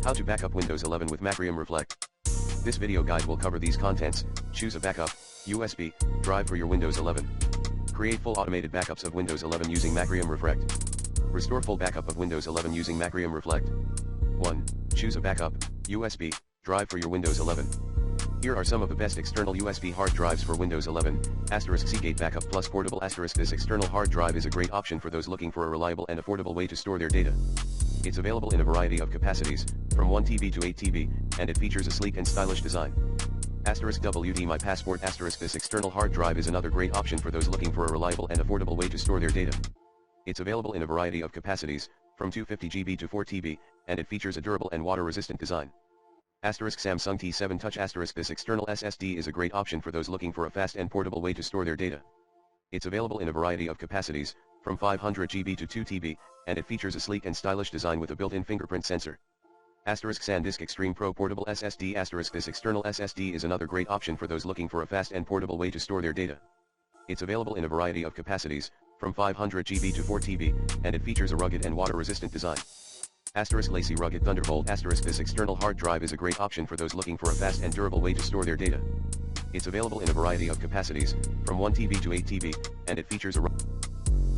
How to backup Windows 11 with Macrium Reflect. This video guide will cover these contents. Choose a backup USB drive for your Windows 11. Create full automated backups of Windows 11 using Macrium Reflect. Restore full backup of Windows 11 using Macrium Reflect. 1. Choose a backup USB drive for your Windows 11. Here are some of the best external USB hard drives for Windows 11. Seagate Backup Plus Portable. This external hard drive is a great option for those looking for a reliable and affordable way to store their data. It's available in a variety of capacities, from 1 TB to 8 TB, and it features a sleek and stylish design. WD My Passport. This external hard drive is another great option for those looking for a reliable and affordable way to store their data. It's available in a variety of capacities, from 250 GB to 4 TB, and it features a durable and water-resistant design. Samsung T7 Touch. This external SSD is a great option for those looking for a fast and portable way to store their data. It's available in a variety of capacities, from 500 GB to 2 TB, and it features a sleek and stylish design with a built-in fingerprint sensor. SanDisk Extreme Pro Portable SSD. This external SSD is another great option for those looking for a fast and portable way to store their data. It's available in a variety of capacities, from 500 GB to 4 TB, and it features a rugged and water-resistant design. Lacy Rugged Thunderbolt. This external hard drive is a great option for those looking for a fast and durable way to store their data. It's available in a variety of capacities, from 1 TB to 8 TB, and it features a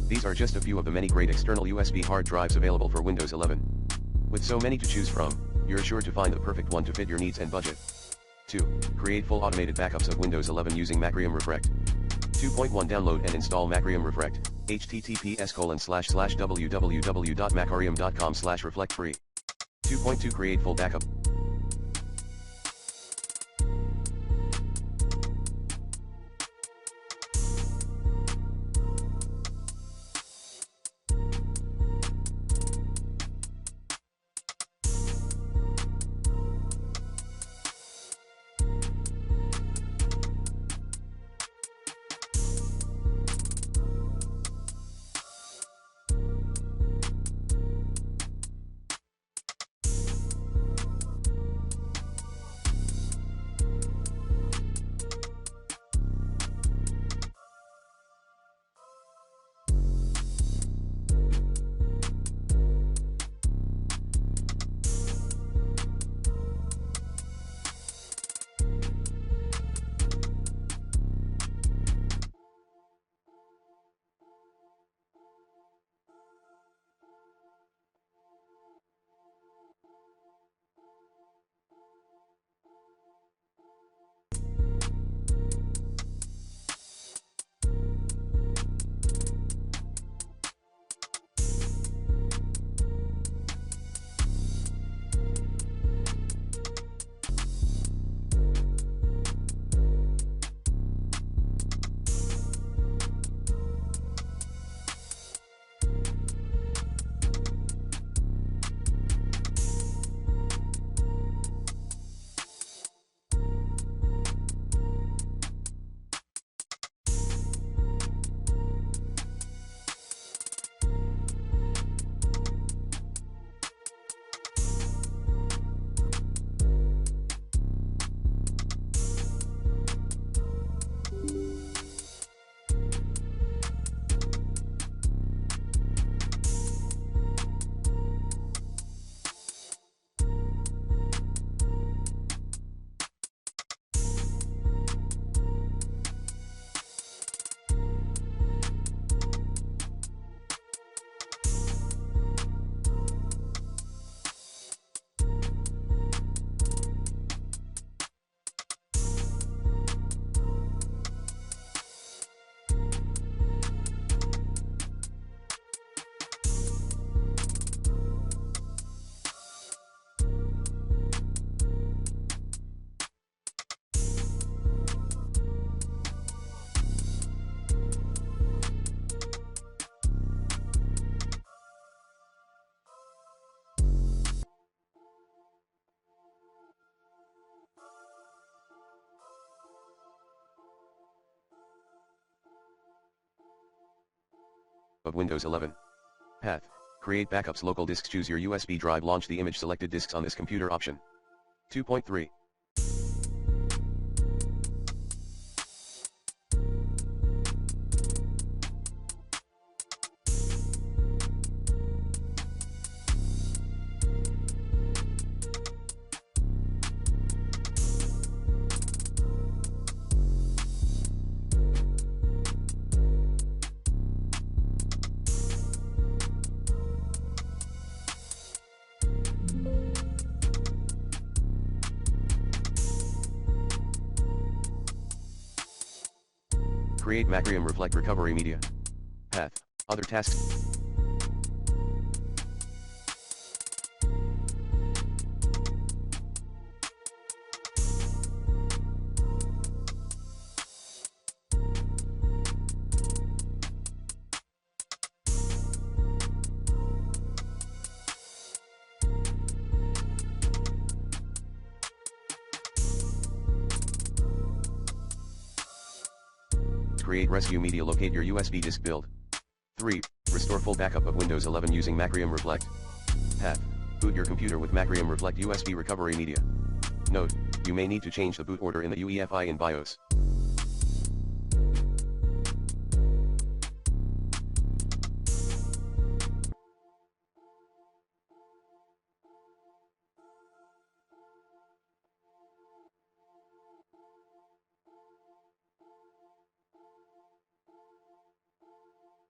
These are just a few of the many great external USB hard drives available for Windows 11. With so many to choose from, you're sure to find the perfect one to fit your needs and budget. 2. Create full automated backups of Windows 11 using Macrium Reflect. 2.1 Download and install Macrium Reflect. https://www.macrium.com/reflect-free. 2.2 Create full backup. Of Windows 11. Path. Create backups. Local disks. Choose your USB drive. Launch the image selected disks on this computer option. 2.3. Create Macrium Reflect recovery media. Path. Other tasks. Create rescue media. Locate your USB disk build. 3. Restore full backup of Windows 11 using Macrium Reflect. Path. Boot your computer with Macrium Reflect USB recovery media. Note, you may need to change the boot order in the UEFI in BIOS.